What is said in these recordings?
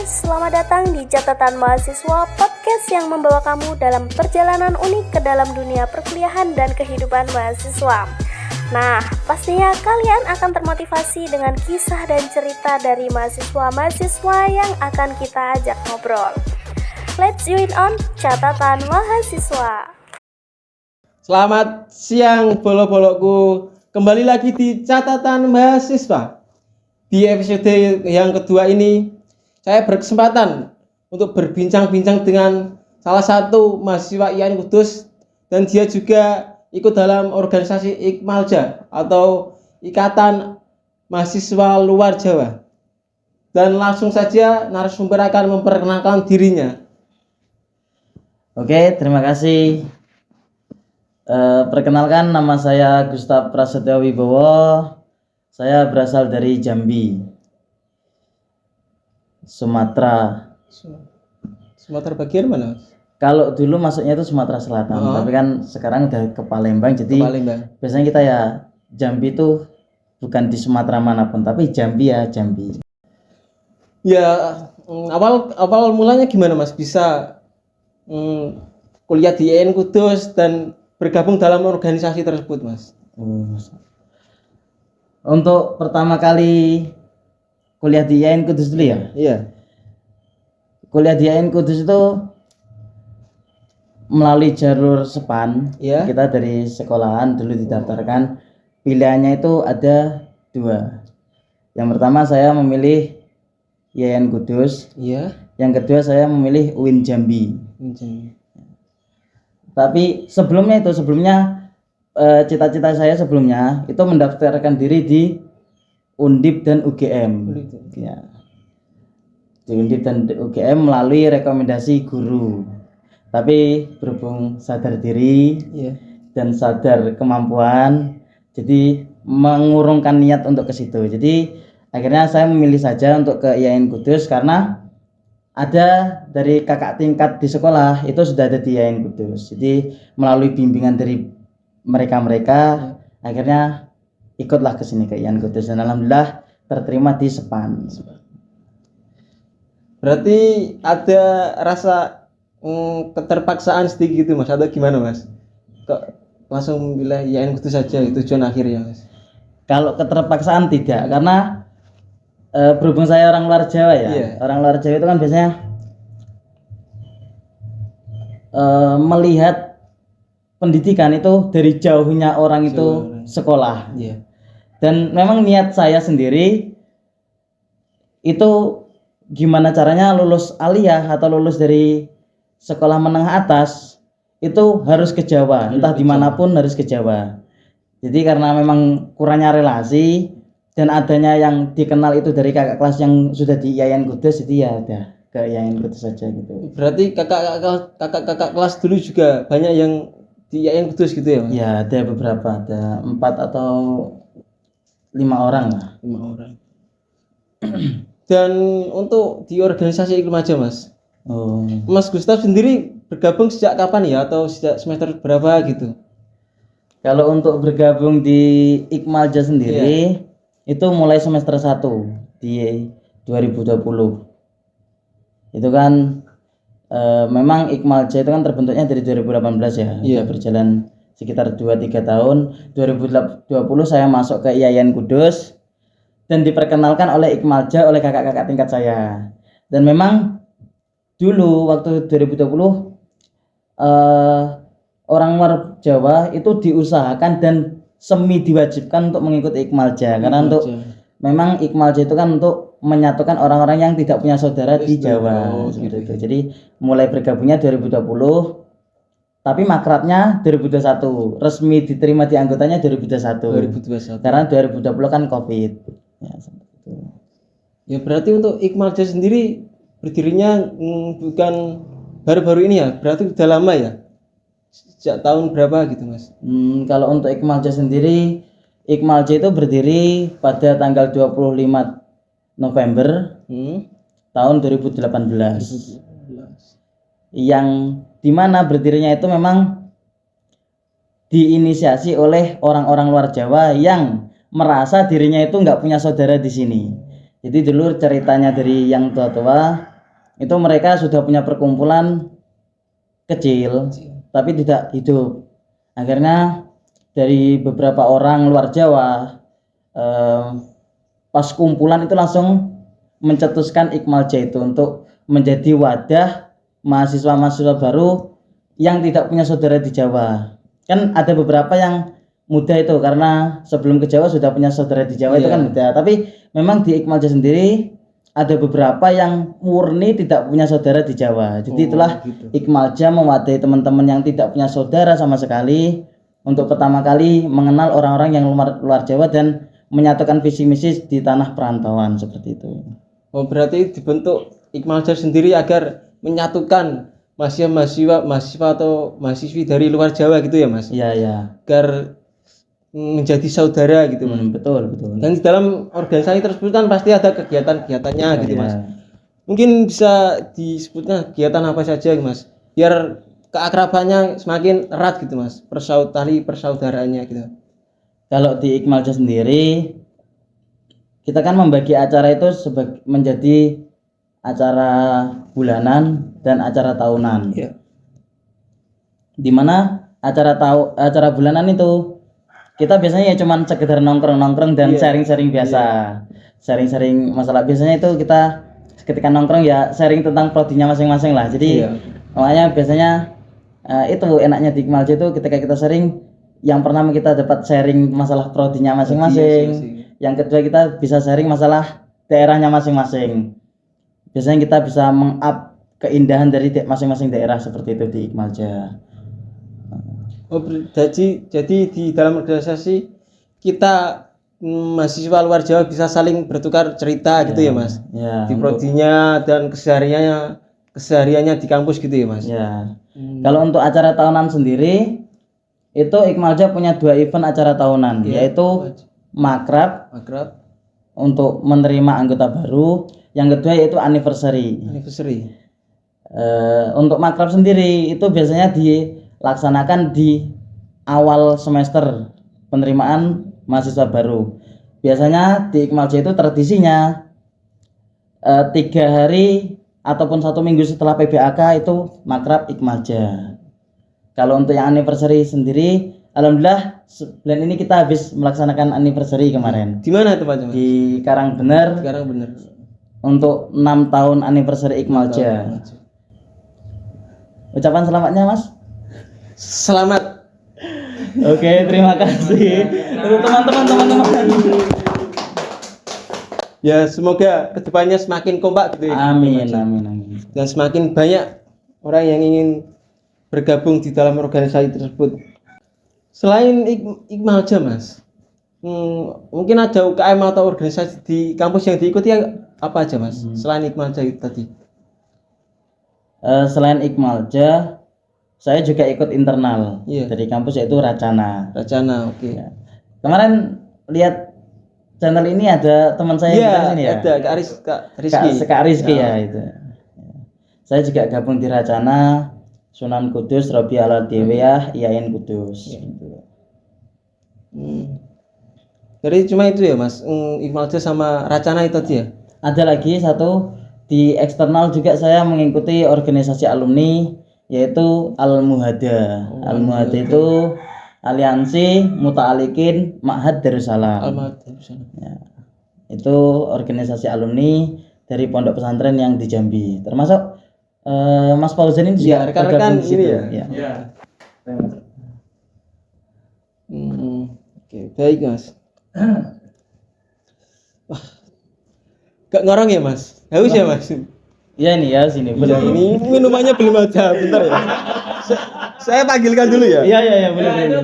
selamat datang di Catatan Mahasiswa, podcast yang membawa kamu dalam perjalanan unik ke dalam dunia perkuliahan dan kehidupan mahasiswa. Nah, pastinya kalian akan termotivasi dengan kisah dan cerita dari mahasiswa-mahasiswa yang akan kita ajak ngobrol. Let's join on Catatan Mahasiswa. Selamat siang bolo-bolokku, kembali lagi di Catatan Mahasiswa. Di episode yang kedua ini saya berkesempatan untuk berbincang-bincang dengan salah satu mahasiswa IAIN Kudus, dan dia juga ikut dalam organisasi IKMALJA atau Ikatan Mahasiswa Luar Jawa. Dan langsung saja narasumber akan memperkenalkan dirinya. Oke, terima kasih. Perkenalkan, nama saya Gustaf Prasetyo Wibowo. Saya berasal dari Jambi, Sumatera. Sumatera bagian mana, Mas? Kalau dulu masuknya itu Sumatera Selatan, tapi kan sekarang udah ke Palembang. Jadi biasanya kita ya Jambi itu bukan di Sumatera manapun, tapi Jambi ya Jambi. Ya, awal mulanya gimana, Mas, bisa kuliah di IAIN Kudus dan bergabung dalam organisasi tersebut, Mas? Untuk pertama kali kuliah di IAIN Kudus dulu ya? Iya. Kuliah di IAIN Kudus itu melalui jalur SEPAN. Iya. Kita dari sekolahan dulu didaftarkan. Pilihannya itu ada 2. Yang pertama saya memilih IAIN Kudus. Iya. Yang kedua saya memilih UIN Jambi. Tapi sebelumnya cita-cita saya sebelumnya itu mendaftarkan diri di Undip dan UGM. Ya. Di Undip dan UGM melalui rekomendasi guru. Tapi berhubung sadar diri dan sadar kemampuan, jadi mengurungkan niat untuk ke situ. Jadi akhirnya saya memilih saja untuk ke IAIN Kudus karena ada dari kakak tingkat di sekolah itu sudah ada di IAIN Kudus. Jadi melalui bimbingan dari mereka akhirnya ikutlah ke sini ke IAIN Kudus, dan alhamdulillah terterima di SEPAN. Berarti ada rasa keterpaksaan sedikit gitu, Mas, atau gimana, Mas? Kok langsung pilih IAIN Kudus saja tujuan akhirnya, Mas? Kalau keterpaksaan tidak, karena berhubung saya orang luar Jawa ya. Orang luar Jawa itu kan biasanya melihat pendidikan itu dari jauhnya orang itu sekolah. Dan memang niat saya sendiri itu gimana caranya lulus aliyah atau lulus dari sekolah menengah atas itu harus ke Jawa, entah dimanapun harus ke Jawa. Jadi karena memang kurangnya relasi dan adanya yang dikenal itu dari kakak kelas yang sudah di IAIN Kudus, jadi ya udah ke IAIN Kudus saja gitu. Berarti kakak kelas dulu juga banyak yang di IAIN Kudus gitu ya, Mas? Ya, ada beberapa, ada 4 atau 5 orang lah. 5 orang. Dan untuk di organisasi IKMALJA, Mas, Mas Gustaf sendiri bergabung sejak kapan ya, atau sejak semester berapa gitu? Kalau untuk bergabung di IKMALJA sendiri itu mulai semester 1 di 2020. Itu kan memang IKMALJA itu kan terbentuknya dari 2018 ya. Sudah berjalan sekitar 2-3 tahun. 2020 saya masuk ke IAIN Kudus dan diperkenalkan oleh IKMALJA oleh kakak-kakak tingkat saya. Dan memang dulu waktu 2020 orang luar Jawa itu diusahakan dan semi diwajibkan untuk mengikuti IKMALJA karena untuk memang IKMALJA itu kan untuk menyatukan orang-orang yang tidak punya saudara di Jawa seperti itu. Jadi mulai bergabungnya 2020, tapi makrabnya 2021, resmi diterima di anggotanya 2021. Karena 2020 kan Covid. Ya, seperti itu. Ya berarti untuk IKMALJA sendiri berdirinya bukan baru-baru ini ya, berarti udah lama ya? Sejak tahun berapa gitu, Mas? Kalau untuk IKMALJA sendiri, IKMALJA itu berdiri pada tanggal 25 November tahun 2018. Yang dimana berdirinya itu memang diinisiasi oleh orang-orang luar Jawa yang merasa dirinya itu nggak punya saudara di sini. Jadi dulu ceritanya dari yang tua-tua, itu mereka sudah punya perkumpulan kecil tapi tidak hidup. Akhirnya dari beberapa orang luar Jawa pas kumpulan itu langsung mencetuskan Ikmalja itu untuk menjadi wadah mahasiswa-mahasiswa baru yang tidak punya saudara di Jawa. Kan ada beberapa yang muda itu karena sebelum ke Jawa sudah punya saudara di Jawa itu kan muda. Tapi memang di Ikmalja sendiri ada beberapa yang murni tidak punya saudara di Jawa. Jadi itulah Ikmalja mewadahi teman-teman yang tidak punya saudara sama sekali untuk pertama kali mengenal orang-orang yang luar Jawa dan menyatukan visi misi di tanah perantauan seperti itu. Oh, berarti dibentuk Ikmalja sendiri agar menyatukan mahasiswa atau mahasiswi dari luar Jawa gitu ya, Mas? Iya, ya. Agar menjadi saudara gitu, Mas. Betul. Dan di dalam organisasi tersebut kan pasti ada kegiatan-kegiatannya gitu, Mas. Mungkin bisa disebutkan kegiatan apa saja, Mas, biar keakrabannya semakin erat gitu, Mas. Tali persaudaraannya gitu. Kalau di Ikmalja sendiri kita kan membagi acara itu menjadi acara bulanan dan acara tahunan. Iya. Dimana acara bulanan itu kita biasanya ya cuman sekedar nongkrong dan sharing-sharing biasa. Sharing-sharing masalah biasanya itu kita ketika nongkrong ya sharing tentang prodinya masing-masing lah. Jadi makanya biasanya itu enaknya di Ikmalja itu ketika kita sharing, yang pertama kita dapat sharing masalah prodinya masing-masing. Yang kedua kita bisa sharing masalah daerahnya masing-masing. Biasanya kita bisa meng-up keindahan dari masing-masing daerah seperti itu di Ikmalja. Oh, jadi di dalam organisasi kita mahasiswa luar Jawa bisa saling bertukar cerita gitu ya, Mas? Ya, di prodinya dan kesehariannya di kampus gitu ya, Mas? Ya. Kalau untuk acara tahunan sendiri itu Ikmalja punya 2 event acara tahunan, yaitu makrab untuk menerima anggota baru, yang kedua yaitu anniversary. Untuk makrab sendiri itu biasanya dilaksanakan di awal semester penerimaan mahasiswa baru. Biasanya di Ikmalja itu tradisinya 3 hari ataupun 1 minggu setelah PBAK itu makrab Ikmalja. Kalau untuk yang anniversary sendiri, alhamdulillah bulan ini kita habis melaksanakan anniversary kemarin. Di mana itu, Pak? Di Karangbener. Untuk 6 tahun anniversary Ikmalja. Ucapan selamatnya, Mas? Selamat. Oke, terima kasih untuk teman-teman. Ya, semoga kedepannya semakin kompak gitu ya. Amin. Dan semakin banyak orang yang ingin bergabung di dalam organisasi tersebut. Selain Ikmalja, Mas, mungkin ada UKM atau organisasi di kampus yang diikuti apa aja, Mas? Selain Ikmalja itu tadi. Selain Ikmalja, saya juga ikut internal dari kampus yaitu Racana. Oke. Ya. Kemarin lihat channel ini ada teman saya yang di sini ya. Ada Kak Rizky. Ya itu. Saya juga gabung di Racana, Sunan Kudus, Robi Alal Deweyah, IAIN Kudus. Gitu. Jadi cuma itu ya, Mas, Ikmalja sama Racana itu tadi ya? Ada lagi satu di eksternal juga saya mengikuti organisasi alumni yaitu Al-Muhada. Al-Muhada itu Aliansi Muta'alikin Ma'had Darussalam. Ya. Itu organisasi alumni dari pondok pesantren yang di Jambi. Termasuk Mas Fauzan ini juga rekan-rekan ini ya. Oke, baik, Mas. Wah, gak ngorong ya, Mas? Haus ya, Mas? Ya ini ya sini. Ya, ini minumannya belum ada, bentar ya. Saya panggilkan dulu ya. Iya, boleh.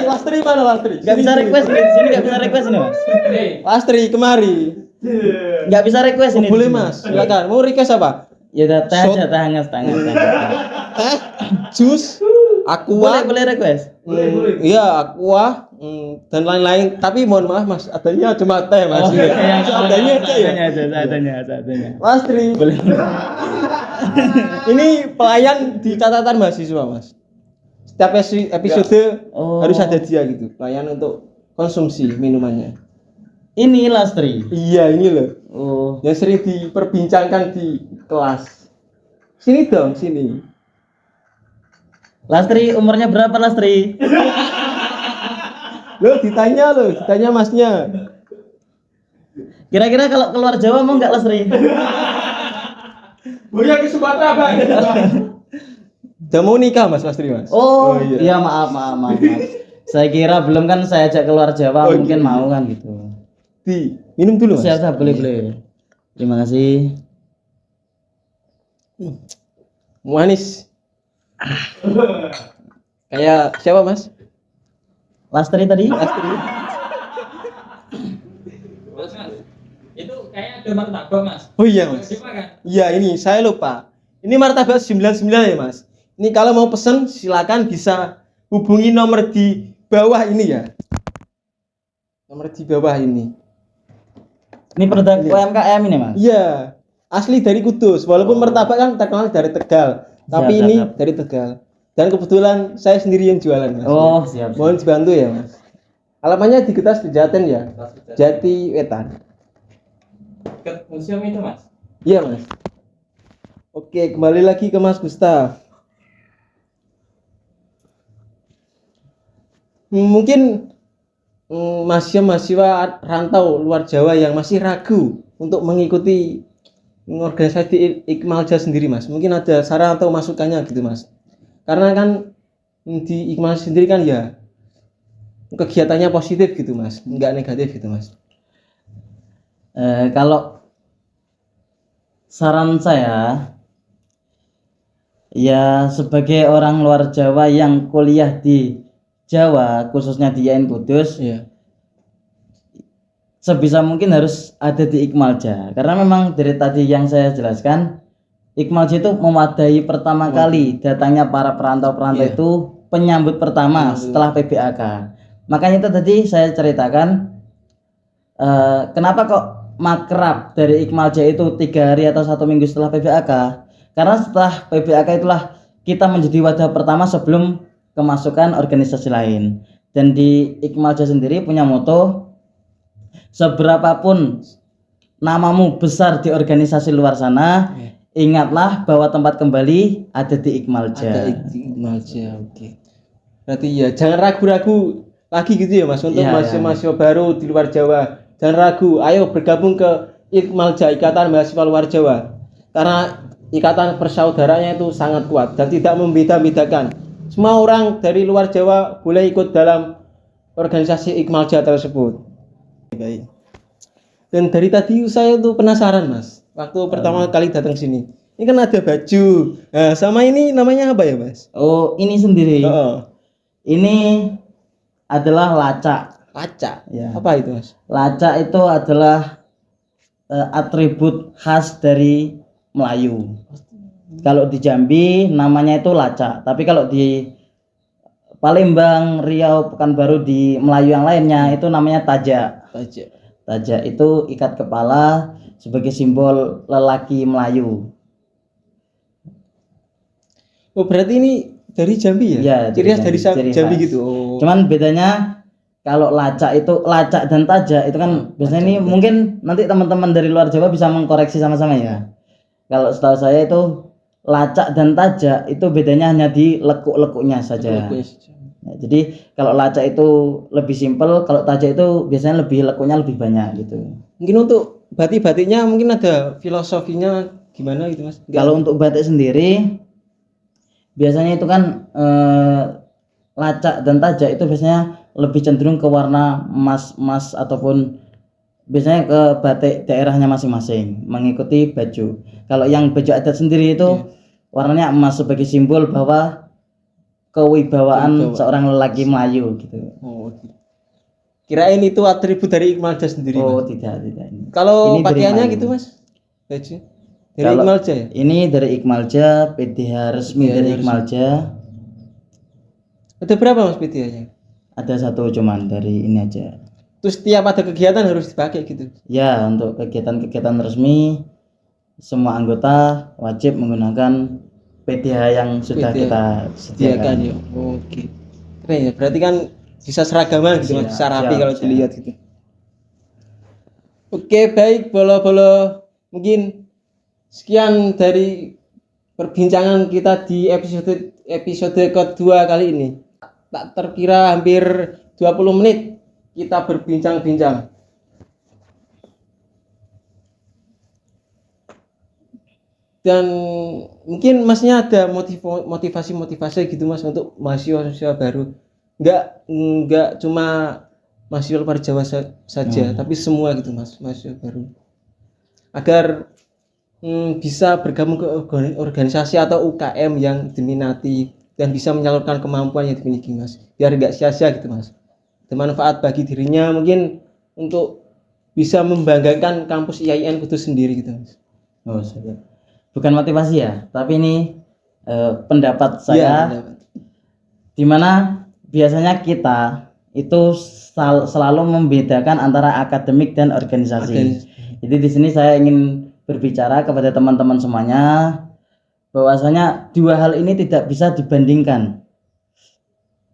Lastri mana Lastri? Gak bisa request di sini, gak bisa request ini, Mas. Lastri kemari. Gak bisa request ini. Boleh, Mas. Silakan. Mau request apa? Ya udah teh aja, teh hangat. Teh, jus, aqua. Boleh request. Iya, aqua, dan lain-lain. Tapi mohon maaf, Mas, adanya cuma teh, Mas. Adanya aja ya. Adanya. Lastri. Boleh. Ini pelayan di catatan mahasiswa, Mas. Setiap episode harus ada dia gitu, pelayan untuk konsumsi minumannya. Ini Lastri. Iya, ini loh. Oh, Yang sering diperbincangkan di kelas. Sini dong, sini. Lastri umurnya berapa Lastri? Ditanya masnya. Kira-kira kalau keluar Jawa mau nggak Lastri? Buya ke Sumatera, Bang. Udah mau nikah Mas Lastri, Mas? Oh, iya maaf. Saya kira belum kan saya ajak keluar Jawa mungkin mau kan gitu. Minum dulu, Mas. Siap, boleh. Terima kasih. Manis. Kayak siapa, Mas? Lastri tadi? Lastri. Mas, itu kayak ada martabak Mas. Oh iya, Mas. Siapa kan? Iya, ini saya lupa. Ini martabak 99 ya, Mas. Ini kalau mau pesen silakan bisa hubungi nomor di bawah ini ya. Nomor di bawah ini. Ini produk UMKM ini Mas? Iya, asli dari Kudus. Walaupun martabak kan terkenal dari Tegal, tapi ini siap. dari Tegal. Dan kebetulan saya sendiri yang jualan, Mas. Oh, siap. Mohon dibantu ya, Mas. Alamatnya di Getas Pejaten ya, Jati Wetan. Ke museum itu Mas. Iya, Mas. Oke, kembali lagi ke Mas Gustaf. Mungkin mahasiswa rantau luar Jawa yang masih ragu untuk mengikuti organisasi Ikmalja sendiri, Mas. Mungkin ada saran atau masukannya gitu, Mas. Karena kan di Ikmalja sendiri kan ya kegiatannya positif gitu, Mas, enggak negatif gitu, Mas. Kalau saran saya ya sebagai orang luar Jawa yang kuliah di Jawa khususnya di IAIN Kudus, Iya. sebisa mungkin harus ada di Ikmalja karena memang dari tadi yang saya jelaskan Ikmalja itu memadai pertama kali datangnya para perantau-perantau Iya. itu penyambut pertama setelah PBAK. Makanya itu tadi saya ceritakan kenapa kok makrab dari Ikmalja itu 3 hari atau 1 minggu setelah PBAK, karena setelah PBAK itulah kita menjadi wadah pertama sebelum kemasukan organisasi lain. Dan di Ikmalja sendiri punya moto, seberapapun namamu besar di organisasi luar sana, ingatlah bahwa tempat kembali ada di Ikmalja. Ada Ikmalja, oke. Berarti ya jangan ragu-ragu lagi gitu ya, Mas, untuk mahasiswa baru di luar Jawa. Jangan ragu, ayo bergabung ke Ikmalja, Ikatan Mahasiswa Luar Jawa. Karena ikatan persaudaraannya itu sangat kuat dan tidak membeda-bedakan. Semua orang dari luar Jawa boleh ikut dalam organisasi Ikmalja tersebut. Baik. Dan dari tadi saya tuh penasaran, Mas. Waktu pertama kali datang sini. Ini kan ada baju. Nah, sama ini namanya apa ya, Mas? Oh, ini sendiri. Ini adalah lacak. Lacak. Ya. Apa itu, Mas? Lacak itu adalah atribut khas dari Melayu. Kalau di Jambi namanya itu lacak, tapi kalau di Palembang, Riau, Pekanbaru, di Melayu yang lainnya itu namanya tajak. Tajak itu ikat kepala sebagai simbol lelaki Melayu. Oh, berarti ini dari Jambi ya? Ya, Ciri khas dari ciri Jambi khas. gitu. Oh. Cuman bedanya kalau lacak itu, lacak dan tajak itu kan biasanya ini mungkin nanti teman-teman dari luar Jawa bisa mengkoreksi sama-sama ya. Kalau setahu saya itu lacak dan tajak itu bedanya hanya di lekuk-lekuknya saja. Ya, jadi kalau lacak itu lebih simpel, kalau tajak itu biasanya lebih lekuknya lebih banyak gitu. Mungkin untuk batik-batiknya mungkin ada filosofinya gimana gitu, Mas? Kalau untuk batik sendiri biasanya itu kan lacak dan tajak itu biasanya lebih cenderung ke warna emas ataupun biasanya ke batik daerahnya masing-masing mengikuti baju. Kalau yang baju adat sendiri itu warnanya emas sebagai simbol bahwa kewibawaan seorang lelaki Melayu gitu. Oh, kirain itu atribut dari Ikmalja sendiri, Oh, Mas. tidak. Kalau Ini dari pakaiannya Melayu. gitu, Mas? Baju dari Kalau Ikmalja ya? Ini dari Ikmalja, PDH resmi PDH dari resmi. Ikmalja. Ada berapa, Mas, PDH-nya? Ada satu cuman dari ini aja. Terus tiap ada kegiatan harus dipakai gitu. Ya, untuk kegiatan-kegiatan resmi semua anggota wajib menggunakan PDH yang sudah PDH kita Sediakan ya. Oke. Keren ya. Berarti kan bisa seragaman gitu, Mas. Bisa rapi siap, kalau siap. dilihat gitu. Oke, baik bolo-bolo. Mungkin sekian dari perbincangan kita di episode kedua kali ini. Tak terkira hampir 20 menit kita berbincang-bincang. Dan mungkin masnya ada motivasi gitu mas untuk mahasiswa baru, nggak cuma mahasiswa luar Jawa saja, tapi semua gitu mas, mahasiswa baru, agar bisa bergabung ke organisasi atau UKM yang diminati dan bisa menyalurkan kemampuan yang dimiliki mas, biar nggak sia-sia gitu mas, bermanfaat bagi dirinya mungkin untuk bisa membanggakan kampus IAIN Kudus sendiri gitu mas. Oh, bukan motivasi ya, tapi ini pendapat saya, Ya, pendapat. Dimana biasanya kita itu selalu membedakan antara akademik dan organisasi. Jadi di sini saya ingin berbicara kepada teman-teman semuanya bahwasanya dua hal ini tidak bisa dibandingkan.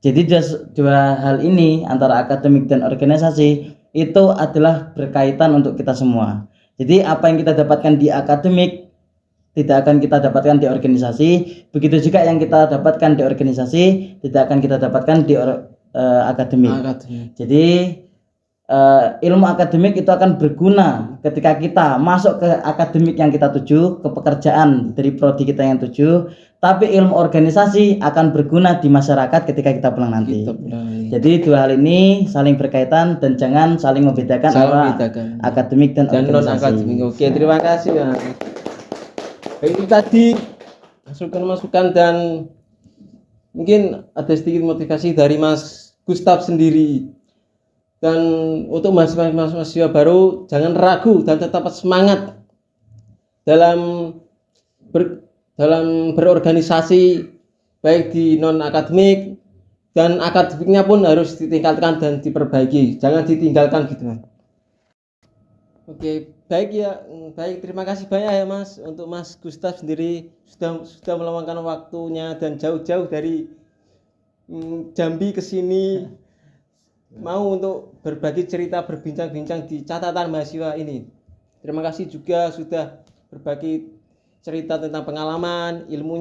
Jadi dua hal ini antara akademik dan organisasi itu adalah berkaitan untuk kita semua. Jadi apa yang kita dapatkan di akademik tidak akan kita dapatkan di organisasi, begitu juga yang kita dapatkan di organisasi tidak akan kita dapatkan di akademik. Jadi ilmu akademik itu akan berguna ketika kita masuk ke akademik yang kita tuju, ke pekerjaan dari prodi kita yang tuju, tapi ilmu organisasi akan berguna di masyarakat ketika kita pulang nanti. Jadi dua hal ini saling berkaitan dan jangan saling membedakan antara akademik dan organisasi. Non-akademik. Oke, terima kasih ya. Itu tadi masukan dan mungkin ada sedikit motivasi dari Mas Gustaf sendiri. Dan untuk mahasiswa baru jangan ragu dan tetap semangat dalam berorganisasi, baik di non akademik dan akademiknya pun harus ditingkatkan dan diperbaiki, jangan ditinggalkan gitu. Oke, baik ya, baik, terima kasih banyak ya Mas untuk Mas Gustaf sendiri sudah meluangkan waktunya dan jauh-jauh dari Jambi ke sini mau untuk berbagi cerita, berbincang-bincang di catatan mahasiswa ini. Terima kasih juga sudah berbagi cerita tentang pengalaman, ilmu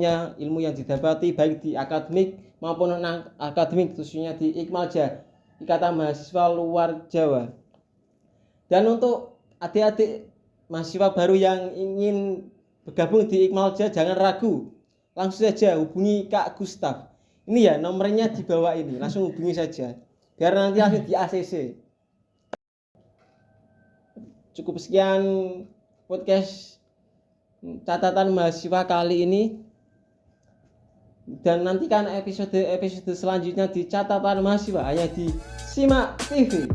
yang didapati baik di akademik maupun non akademik, khususnya di Ikmalja, Ikatan Mahasiswa Luar Jawa. Dan untuk adik-adik mahasiswa baru yang ingin bergabung di Ikmalja jangan ragu, langsung saja hubungi Kak Gustaf. Ini ya nomornya di bawah ini, langsung hubungi saja biar nanti langsung di ACC. Cukup sekian podcast catatan mahasiswa kali ini, dan nantikan episode selanjutnya di catatan mahasiswa hanya di Simak TV.